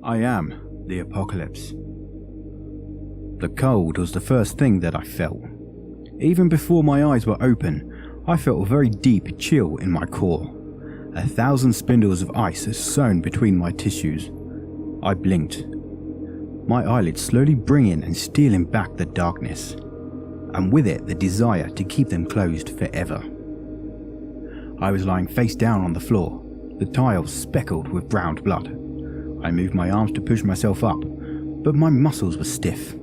I am the apocalypse. The cold was the first thing that I felt. Even before my eyes were open, I felt a very deep chill in my core. 1,000 spindles of ice sewn between my tissues. I blinked. My eyelids slowly bringing and stealing back the darkness, and with it the desire to keep them closed forever. I was lying face down on the floor, the tiles speckled with browned blood. I moved my arms to push myself up, but my muscles were stiff,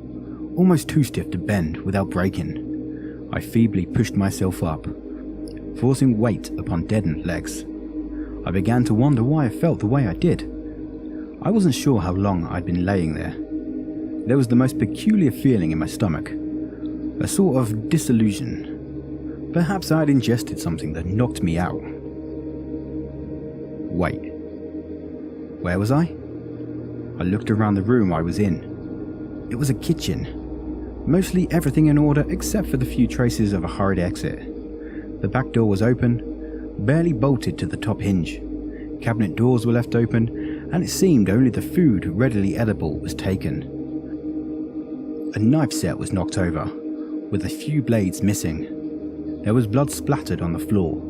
almost too stiff to bend without breaking. I feebly pushed myself up, forcing weight upon deadened legs. I began to wonder why I felt the way I did. I wasn't sure how long I'd been laying there. There was the most peculiar feeling in my stomach, a sort of dissolution. Perhaps I had ingested something that knocked me out. Wait, where was I? I looked around the room I was in. It was a kitchen. Mostly everything in order except for the few traces of a hurried exit. The back door was open, barely bolted to the top hinge. Cabinet doors were left open, and it seemed only the food readily edible was taken. A knife set was knocked over, with a few blades missing. There was blood splattered on the floor,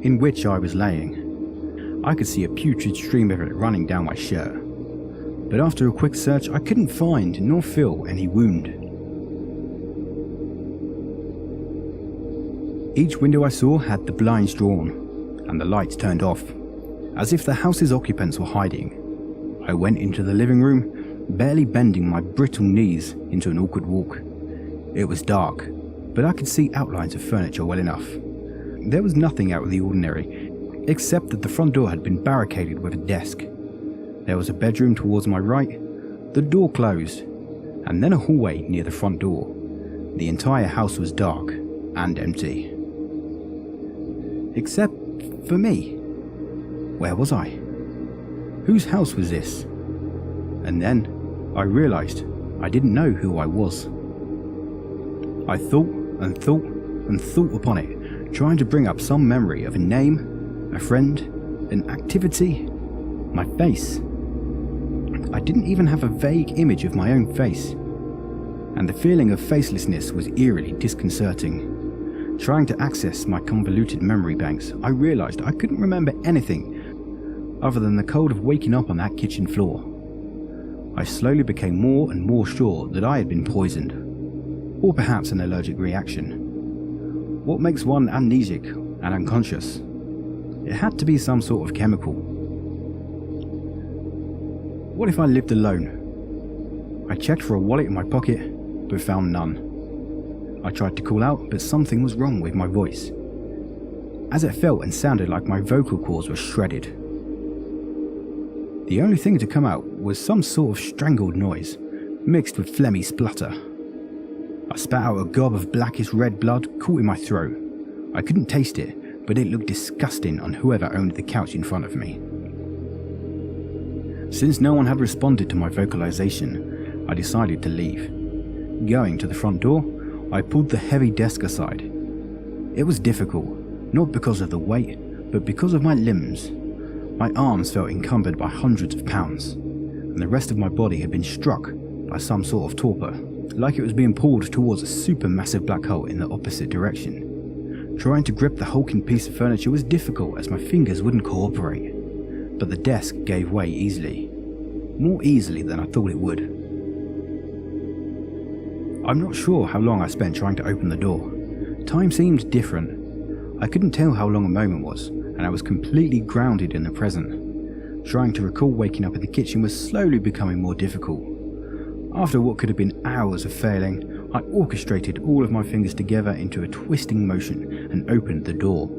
in which I was laying. I could see a putrid stream of it running down my shirt. But after a quick search, I couldn't find nor feel any wound. Each window I saw had the blinds drawn, and the lights turned off, as if the house's occupants were hiding. I went into the living room, barely bending my brittle knees into an awkward walk. It was dark, but I could see outlines of furniture well enough. There was nothing out of the ordinary, except that the front door had been barricaded with a desk. There was a bedroom towards my right, the door closed, and then a hallway near the front door. The entire house was dark and empty. Except for me. Where was I? Whose house was this? And then I realized I didn't know who I was. I thought and thought and thought upon it, trying to bring up some memory of a name, a friend, an activity, my face. I didn't even have a vague image of my own face, and the feeling of facelessness was eerily disconcerting. Trying to access my convoluted memory banks, I realized I couldn't remember anything other than the cold of waking up on that kitchen floor. I slowly became more and more sure that I had been poisoned, or perhaps an allergic reaction. What makes one amnesic and unconscious? It had to be some sort of chemical. What if I lived alone? I checked for a wallet in my pocket, but found none. I tried to call out, but something was wrong with my voice, as it felt and sounded like my vocal cords were shredded. The only thing to come out was some sort of strangled noise, mixed with phlegmy splutter. I spat out a gob of blackish red blood caught in my throat. I couldn't taste it, but it looked disgusting on whoever owned the couch in front of me. Since no one had responded to my vocalization, I decided to leave. Going to the front door, I pulled the heavy desk aside. It was difficult, not because of the weight, but because of my limbs. My arms felt encumbered by hundreds of pounds, and the rest of my body had been struck by some sort of torpor, like it was being pulled towards a supermassive black hole in the opposite direction. Trying to grip the hulking piece of furniture was difficult as my fingers wouldn't cooperate. But the desk gave way easily, more easily than I thought it would. I'm not sure how long I spent trying to open the door. Time seemed different. I couldn't tell how long a moment was, and I was completely grounded in the present. Trying to recall waking up in the kitchen was slowly becoming more difficult. After what could have been hours of failing, I orchestrated all of my fingers together into a twisting motion and opened the door.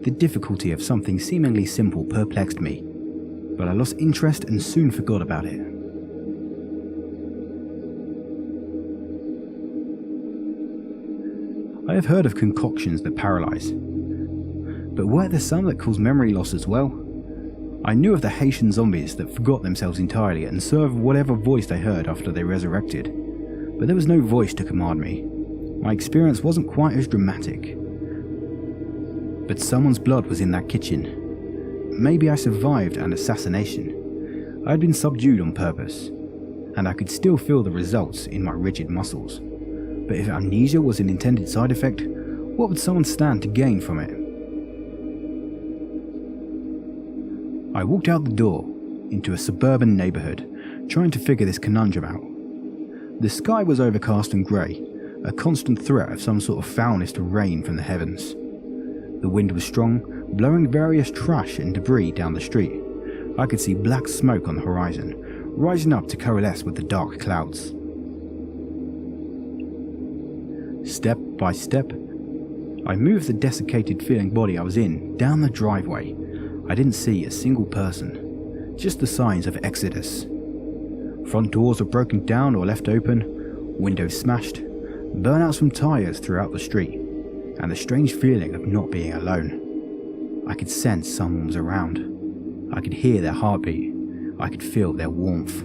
The difficulty of something seemingly simple perplexed me, but I lost interest and soon forgot about it. I have heard of concoctions that paralyze, but were there some that cause memory loss as well? I knew of the Haitian zombies that forgot themselves entirely and served whatever voice they heard after they resurrected, but there was no voice to command me. My experience wasn't quite as dramatic. But someone's blood was in that kitchen. Maybe I survived an assassination. I had been subdued on purpose, and I could still feel the results in my rigid muscles. But if amnesia was an intended side effect, what would someone stand to gain from it? I walked out the door into a suburban neighbourhood, trying to figure this conundrum out. The sky was overcast and grey, a constant threat of some sort of foulness to rain from the heavens. The wind was strong, blowing various trash and debris down the street. I could see black smoke on the horizon, rising up to coalesce with the dark clouds. Step by step, I moved the desiccated feeling body I was in down the driveway. I didn't see a single person, just the signs of exodus. Front doors were broken down or left open, windows smashed, burnouts from tyres throughout the street, and the strange feeling of not being alone. I could sense someone was around. I could hear their heartbeat. I could feel their warmth.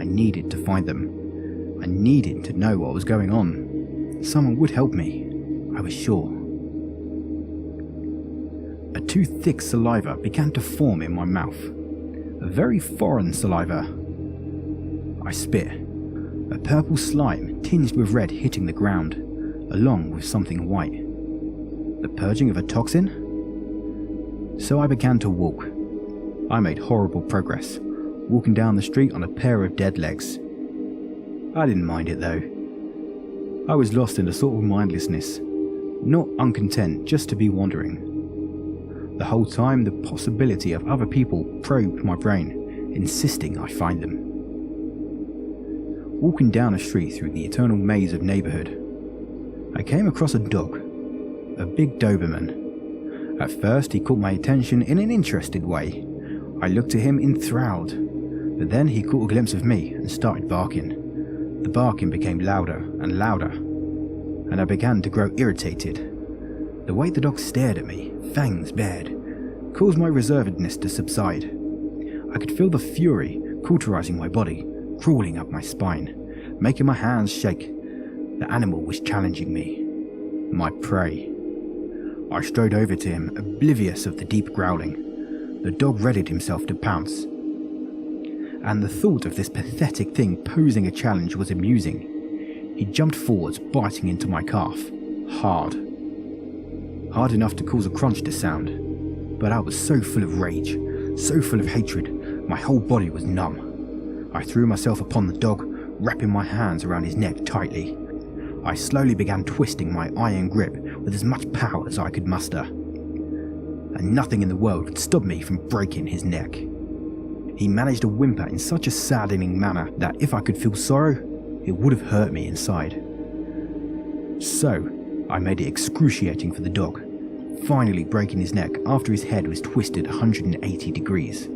I needed to find them. I needed to know what was going on. Someone would help me, I was sure. A too thick saliva began to form in my mouth. A very foreign saliva. I spit. A purple slime tinged with red hitting the ground, along with something white. The purging of a toxin? So I began to walk. I made horrible progress, walking down the street on a pair of dead legs. I didn't mind it though. I was lost in a sort of mindlessness, not uncontent just to be wandering. The whole time the possibility of other people probed my brain, insisting I find them. Walking down a street through the eternal maze of neighbourhood, I came across a dog, a big Doberman. At first he caught my attention in an interested way. I looked at him enthralled, but then he caught a glimpse of me and started barking. The barking became louder and louder, and I began to grow irritated. The way the dog stared at me, fangs bared, caused my reservedness to subside. I could feel the fury cauterizing my body, crawling up my spine, making my hands shake. The animal was challenging me, my prey. I strode over to him, oblivious of the deep growling. The dog readied himself to pounce, and the thought of this pathetic thing posing a challenge was amusing. He jumped forwards, biting into my calf, hard enough to cause a crunch to sound. But I was so full of rage, so full of hatred, my whole body was numb. I threw myself upon the dog, wrapping my hands around his neck tightly. I slowly began twisting my iron grip with as much power as I could muster, and nothing in the world could stop me from breaking his neck. He managed to whimper in such a saddening manner that if I could feel sorrow, it would have hurt me inside. So, I made it excruciating for the dog, finally breaking his neck after his head was twisted 180 degrees.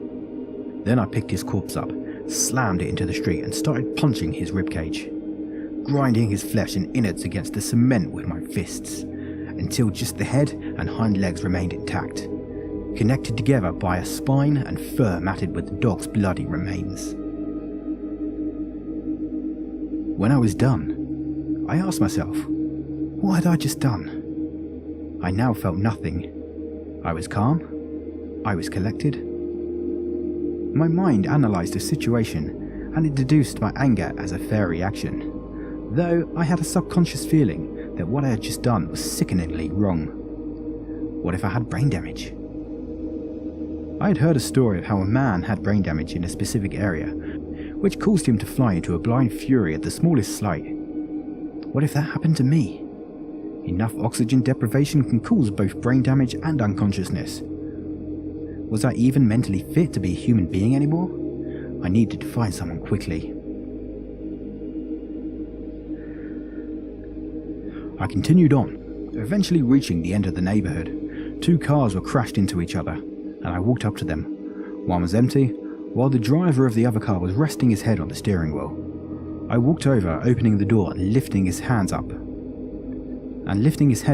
Then I picked his corpse up, slammed it into the street and started punching his ribcage, grinding his flesh and innards against the cement with my fists, until just the head and hind legs remained intact, connected together by a spine and fur matted with the dog's bloody remains. When I was done, I asked myself, what had I just done? I now felt nothing. I was calm. I was collected. My mind analysed the situation, and it deduced my anger as a fair reaction, though I had a subconscious feeling that what I had just done was sickeningly wrong. What if I had brain damage? I had heard a story of how a man had brain damage in a specific area, which caused him to fly into a blind fury at the smallest slight. What if that happened to me? Enough oxygen deprivation can cause both brain damage and unconsciousness. Was I even mentally fit to be a human being anymore? I needed to find someone quickly. I continued on, eventually reaching the end of the neighbourhood. 2 cars were crashed into each other, and I walked up to them. One was empty, while the driver of the other car was resting his head on the steering wheel. I walked over, opening the door and lifting his head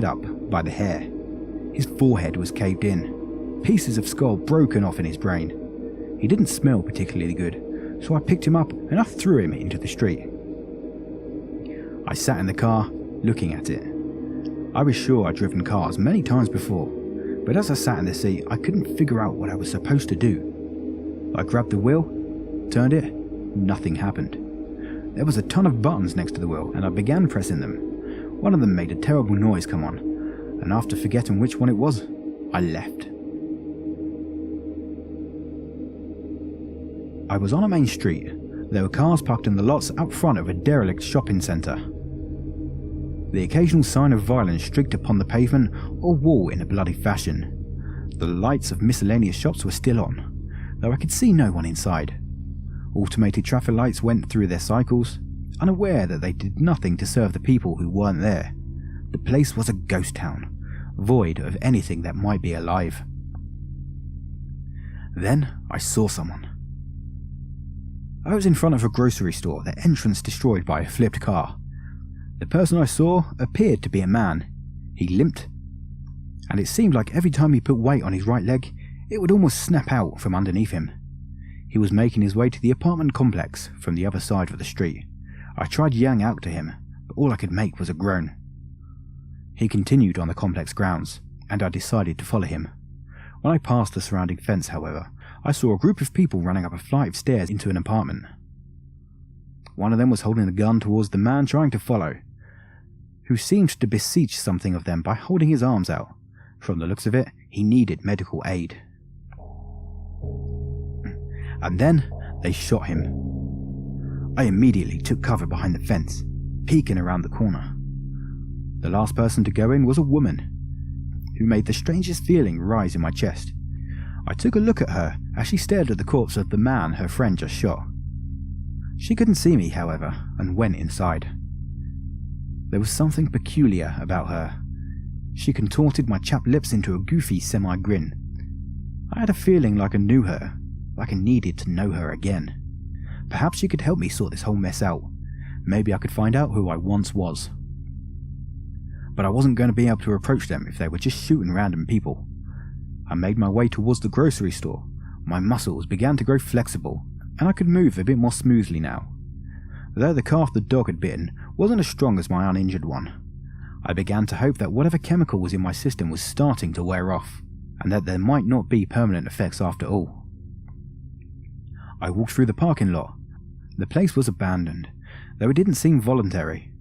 up by the hair. His forehead was caved in, pieces of skull broken off in his brain. He didn't smell particularly good, so I picked him up and I threw him into the street. I sat in the car, looking at it. I was sure I'd driven cars many times before, but as I sat in the seat, I couldn't figure out what I was supposed to do. I grabbed the wheel, Turned it, nothing happened. There was a ton of buttons next to the wheel, and I began pressing them. One of them made a terrible noise come on, and after forgetting which one it was, I left. I was on a main street. There were cars parked in the lots out front of a derelict shopping centre. The occasional sign of violence streaked upon the pavement or wall in a bloody fashion. The lights of miscellaneous shops were still on, though I could see no one inside. Automated traffic lights went through their cycles, unaware that they did nothing to serve the people who weren't there. The place was a ghost town, void of anything that might be alive. Then I saw someone. I was in front of a grocery store, the entrance destroyed by a flipped car. The person I saw appeared to be a man. He limped, and it seemed like every time he put weight on his right leg, it would almost snap out from underneath him. He was making his way to the apartment complex from the other side of the street. I tried yelling out to him, but all I could make was a groan. He continued on the complex grounds, and I decided to follow him. When I passed the surrounding fence, however, I saw a group of people running up a flight of stairs into an apartment. One of them was holding a gun towards the man trying to follow, who seemed to beseech something of them by holding his arms out. From the looks of it, he needed medical aid. And then they shot him. I immediately took cover behind the fence, peeking around the corner. The last person to go in was a woman, who made the strangest feeling rise in my chest. I took a look at her as she stared at the corpse of the man her friend just shot. She couldn't see me, however, and went inside. There was something peculiar about her. She contorted my chapped lips into a goofy semi-grin. I had a feeling like I knew her, like I needed to know her again. Perhaps she could help me sort this whole mess out. Maybe I could find out who I once was. But I wasn't going to be able to approach them if they were just shooting random people. I made my way towards the grocery store. My muscles began to grow flexible, and I could move a bit more smoothly now. Though the calf the dog had bitten wasn't as strong as my uninjured one, I began to hope that whatever chemical was in my system was starting to wear off, and that there might not be permanent effects after all. I walked through the parking lot. The place was abandoned, though it didn't seem voluntary.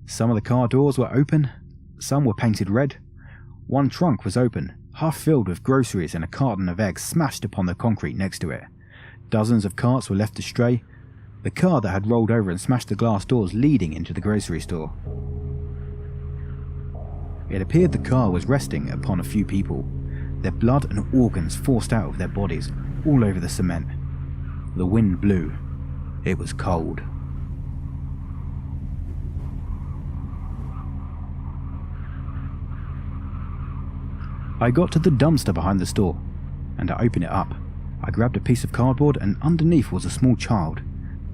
Some of the car doors were open, some were painted red. One trunk was open, half filled with groceries and a carton of eggs smashed upon the concrete next to it. Dozens of carts were left astray, the car that had rolled over and smashed the glass doors leading into the grocery store. It appeared the car was resting upon a few people, their blood and organs forced out of their bodies all over the cement. The wind blew. It was cold. I got to the dumpster behind the store, and I opened it up. I grabbed a piece of cardboard, and underneath was a small child.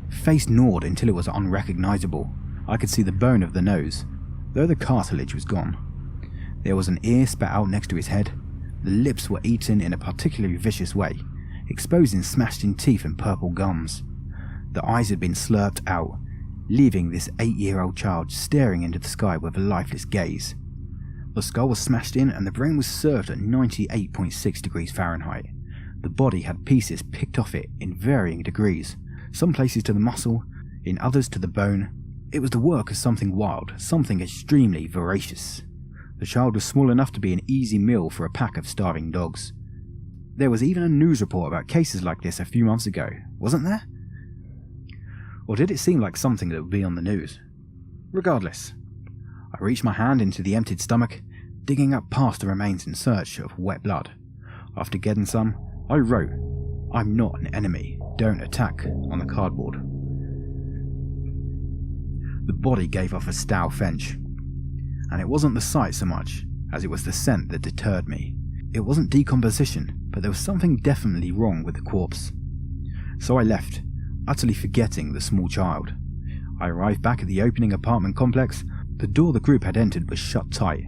Face gnawed until it was unrecognizable. I could see the bone of the nose, though the cartilage was gone. There was an ear spat out next to his head. The lips were eaten in a particularly vicious way, exposing smashed-in teeth and purple gums. The eyes had been slurped out, leaving this 8-year-old child staring into the sky with a lifeless gaze. The skull was smashed in and the brain was served at 98.6 degrees Fahrenheit. The body had pieces picked off it in varying degrees, some places to the muscle, in others to the bone. It was the work of something wild, something extremely voracious. The child was small enough to be an easy meal for a pack of starving dogs. There was even a news report about cases like this a few months ago, wasn't there? Or did it seem like something that would be on the news? Regardless, I reached my hand into the emptied stomach, digging up past the remains in search of wet blood. After getting some, I wrote, "I'm not an enemy, don't attack," on the cardboard. The body gave off a stale stench, and it wasn't the sight so much as it was the scent that deterred me. It wasn't decomposition, but there was something definitely wrong with the corpse. So I left, utterly forgetting the small child. I arrived back at the opening apartment complex. The door the group had entered was shut tight.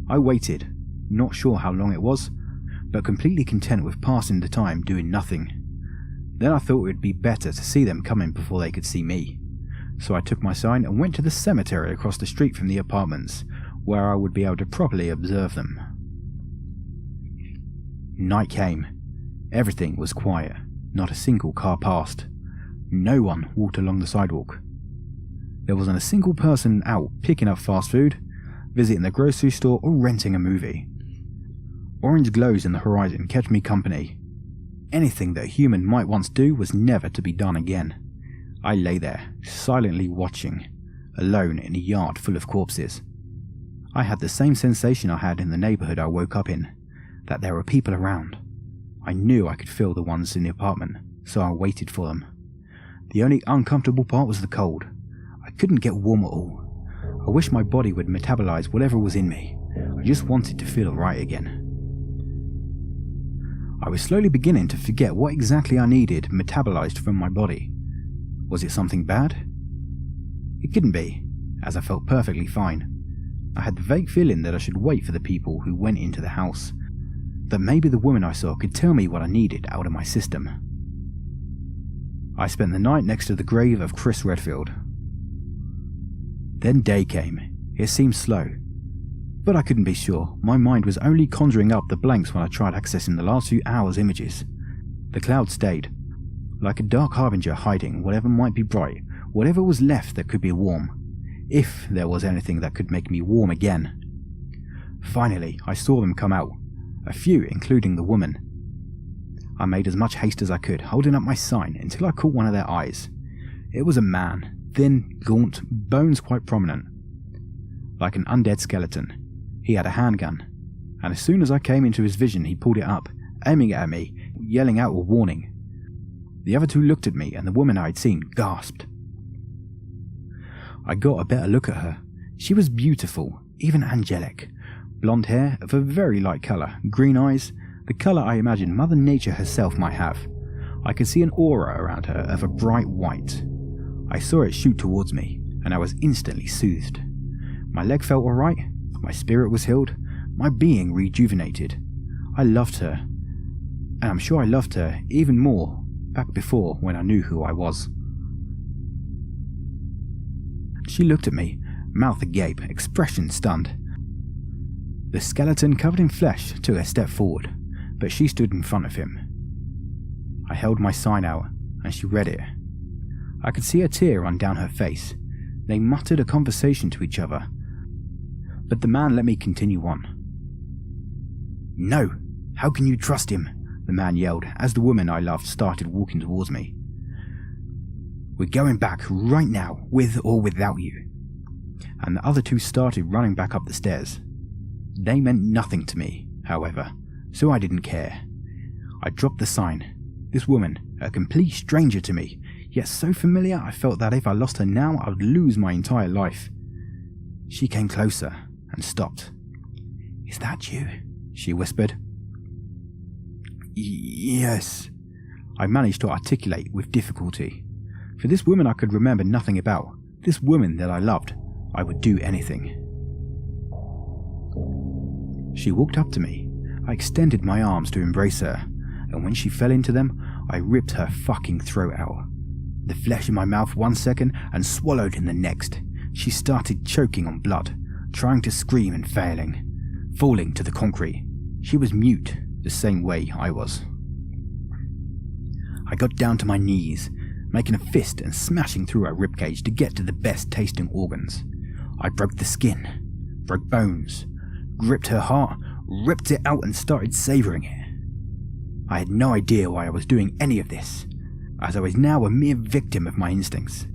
I waited, not sure how long it was, but completely content with passing the time doing nothing. Then I thought it would be better to see them coming before they could see me. So I took my sign and went to the cemetery across the street from the apartments, where I would be able to properly observe them. Night came. Everything was quiet. Not a single car passed. No one walked along the sidewalk. There wasn't a single person out picking up fast food, visiting the grocery store, or renting a movie. Orange glows in the horizon kept me company. Anything that a human might once do was never to be done again. I lay there, silently watching, alone in a yard full of corpses. I had the same sensation I had in the neighbourhood I woke up in, that there were people around. I knew I could feel the ones in the apartment, so I waited for them. The only uncomfortable part was the cold. I couldn't get warm at all. I wished my body would metabolize whatever was in me. I just wanted to feel alright again. I was slowly beginning to forget what exactly I needed metabolized from my body. Was it something bad? It couldn't be, as I felt perfectly fine. I had the vague feeling that I should wait for the people who went into the house, that maybe the woman I saw could tell me what I needed out of my system. I spent the night next to the grave of Chris Redfield. Then day came. It seemed slow, but I couldn't be sure. My mind was only conjuring up the blanks when I tried accessing the last few hours' images. The cloud stayed, like a dark harbinger hiding whatever might be bright, whatever was left that could be warm, if there was anything that could make me warm again. Finally, I saw them come out, a few including the woman. I made as much haste as I could, holding up my sign until I caught one of their eyes. It was a man, thin, gaunt, bones quite prominent. Like an undead skeleton. He had a handgun, and as soon as I came into his vision he pulled it up, aiming it at me, yelling out a warning. The other two looked at me, and the woman I had seen gasped. I got a better look at her. She was beautiful, even angelic. Blonde hair of a very light colour, green eyes, the colour I imagine Mother Nature herself might have. I could see an aura around her of a bright white. I saw it shoot towards me, and I was instantly soothed. My leg felt alright, my spirit was healed, my being rejuvenated. I loved her, and I'm sure I loved her even more back before when I knew who I was. She looked at me, mouth agape, expression stunned. The skeleton covered in flesh took a step forward, but she stood in front of him. I held my sign out, and she read it. I could see a tear run down her face. They muttered a conversation to each other, but the man let me continue on. "No! How can you trust him?" the man yelled as the woman I loved started walking towards me. "We're going back right now, with or without you." And the other two started running back up the stairs. They meant nothing to me, however, so I didn't care. I dropped the sign. This woman, a complete stranger to me, yet so familiar I felt that if I lost her now I would lose my entire life. She came closer and stopped. "Is that you?" she whispered. "Yes," I managed to articulate with difficulty. For this woman I could remember nothing about, this woman that I loved, I would do anything. She walked up to me. I extended my arms to embrace her, and when she fell into them, I ripped her fucking throat out. The flesh in my mouth 1 second and swallowed in the next. She started choking on blood, trying to scream and failing, falling to the concrete. She was mute, the same way I was. I got down to my knees, making a fist and smashing through her ribcage to get to the best tasting organs. I broke the skin, broke bones, gripped her heart, ripped it out and started savouring it. I had no idea why I was doing any of this, as I was now a mere victim of my instincts.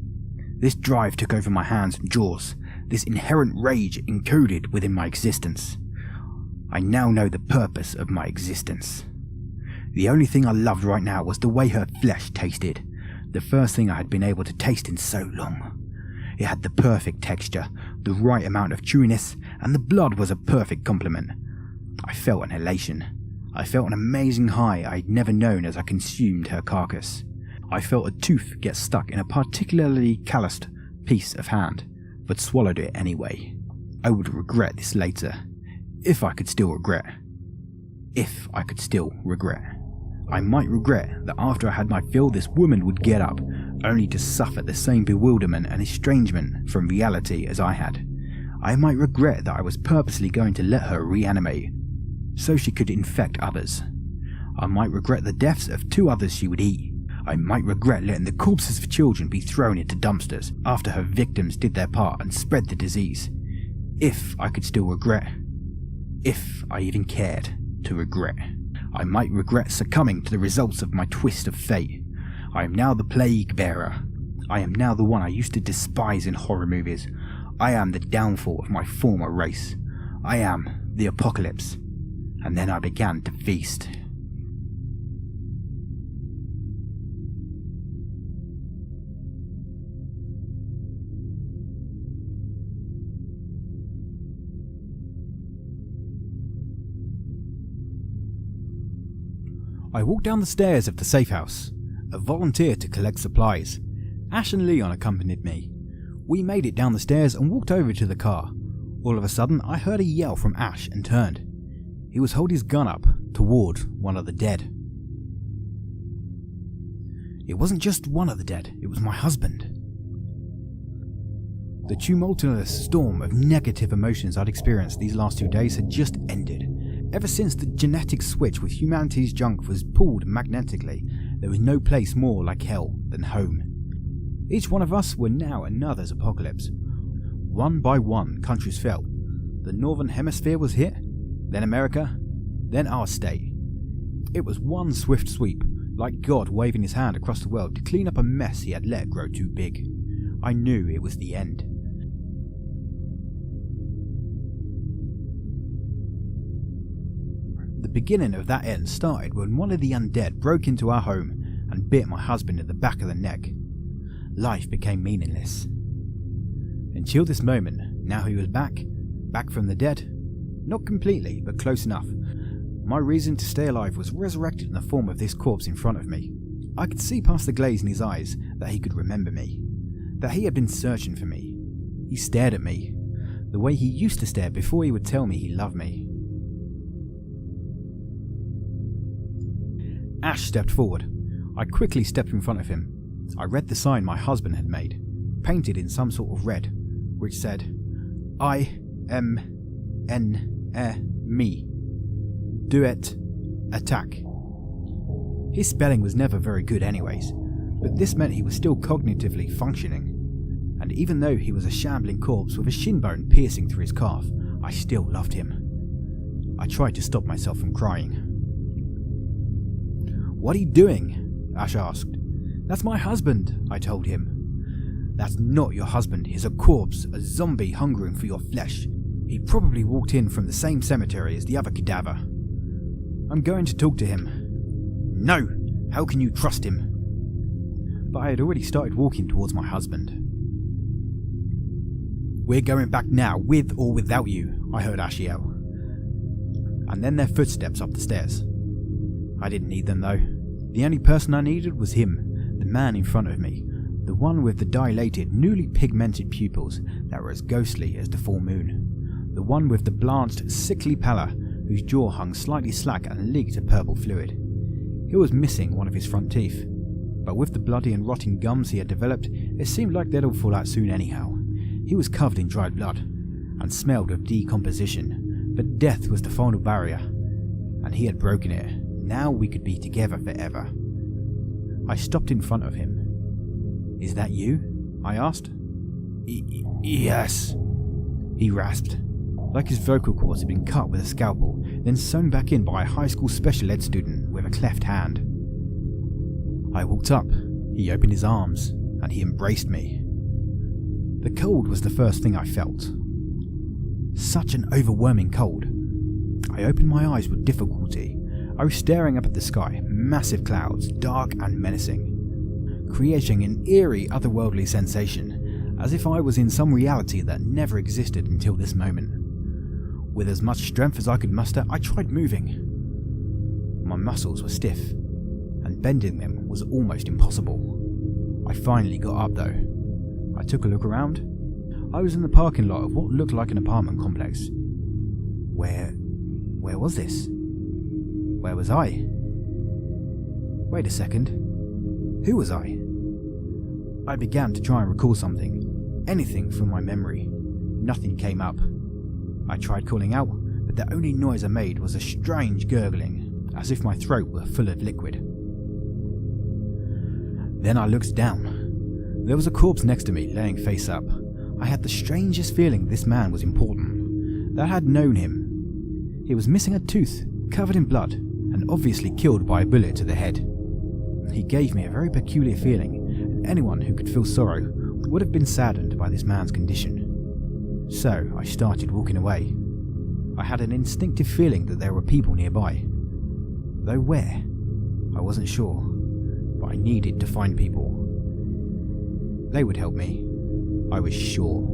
This drive took over my hands and jaws, this inherent rage encoded within my existence. I now know the purpose of my existence. The only thing I loved right now was the way her flesh tasted, the first thing I had been able to taste in so long. It had the perfect texture, the right amount of chewiness, and the blood was a perfect complement. I felt an elation. I felt an amazing high I'd never known as I consumed her carcass. I felt a tooth get stuck in a particularly calloused piece of hand, but swallowed it anyway. I would regret this later. If I could still regret. If I could still regret. I might regret that after I had my fill this woman would get up, only to suffer the same bewilderment and estrangement from reality as I had. I might regret that I was purposely going to let her reanimate, so she could infect others. I might regret the deaths of 2 others she would eat. I might regret letting the corpses of children be thrown into dumpsters after her victims did their part and spread the disease. If I could still regret. If I even cared to regret. I might regret succumbing to the results of my twist of fate. I am now the plague bearer. I am now the one I used to despise in horror movies. I am the downfall of my former race. I am the apocalypse. And then I began to feast. I walked down the stairs of the safe house, a volunteer to collect supplies. Ash and Leon accompanied me. We made it down the stairs and walked over to the car. All of a sudden, I heard a yell from Ash and turned. He was holding his gun up toward one of the dead. It wasn't just one of the dead, it was my husband. The tumultuous storm of negative emotions I'd experienced these last 2 days had just ended. Ever since the genetic switch with humanity's junk was pulled magnetically, there was no place more like hell than home. Each one of us were now another's apocalypse. One by one, countries fell. The Northern Hemisphere was hit, then America, then our state. It was one swift sweep, like God waving his hand across the world to clean up a mess he had let grow too big. I knew it was the end. The beginning of that end started when one of the undead broke into our home and bit my husband in the back of the neck. Life became meaningless. Until this moment, now he was back from the dead. Not completely, but close enough. My reason to stay alive was resurrected in the form of this corpse in front of me. I could see past the glaze in his eyes that he could remember me, that he had been searching for me. He stared at me, the way he used to stare before he would tell me he loved me. Ash stepped forward. I quickly stepped in front of him. I read the sign my husband had made, painted in some sort of red, which said, I am me. Duet attack. His spelling was never very good anyways, but this meant he was still cognitively functioning. And even though he was a shambling corpse with a shin bone piercing through his calf, I still loved him. I tried to stop myself from crying. What are you doing? Ash asked. That's my husband, I told him. That's not your husband, he's a corpse, a zombie hungering for your flesh. He probably walked in from the same cemetery as the other cadaver. I'm going to talk to him. No! How can you trust him? But I had already started walking towards my husband. We're going back now, with or without you, I heard Ash yell. And then their footsteps up the stairs. I didn't need them though. The only person I needed was him, the man in front of me, the one with the dilated, newly pigmented pupils that were as ghostly as the full moon, the one with the blanched, sickly pallor whose jaw hung slightly slack and leaked a purple fluid. He was missing one of his front teeth, but with the bloody and rotting gums he had developed, it seemed like they'd all fall out soon anyhow. He was covered in dried blood, and smelled of decomposition, but death was the final barrier, and he had broken it. Now we could be together forever. I stopped in front of him. Is that you? I asked. Yes, he rasped, like his vocal cords had been cut with a scalpel, then sewn back in by a high school special ed student with a cleft hand. I walked up, he opened his arms, and he embraced me. The cold was the first thing I felt. Such an overwhelming cold. I opened my eyes with difficulty. I was staring up at the sky, massive clouds, dark and menacing, creating an eerie, otherworldly sensation, as if I was in some reality that never existed until this moment. With as much strength as I could muster, I tried moving. My muscles were stiff, and bending them was almost impossible. I finally got up though. I took a look around. I was in the parking lot of what looked like an apartment complex. Where was this? Where was I? Wait a second. Who was I? I began to try and recall something. Anything from my memory. Nothing came up. I tried calling out, but the only noise I made was a strange gurgling. as if my throat were full of liquid. Then I looked down. There was a corpse next to me, laying face up. I had the strangest feeling this man was important, that I had known him. He was missing a tooth, covered in blood, and obviously killed by a bullet to the head. He gave me a very peculiar feeling, and anyone who could feel sorrow would have been saddened by this man's condition. So I started walking away. I had an instinctive feeling that there were people nearby. Though where, I wasn't sure, but I needed to find people. They would help me, I was sure.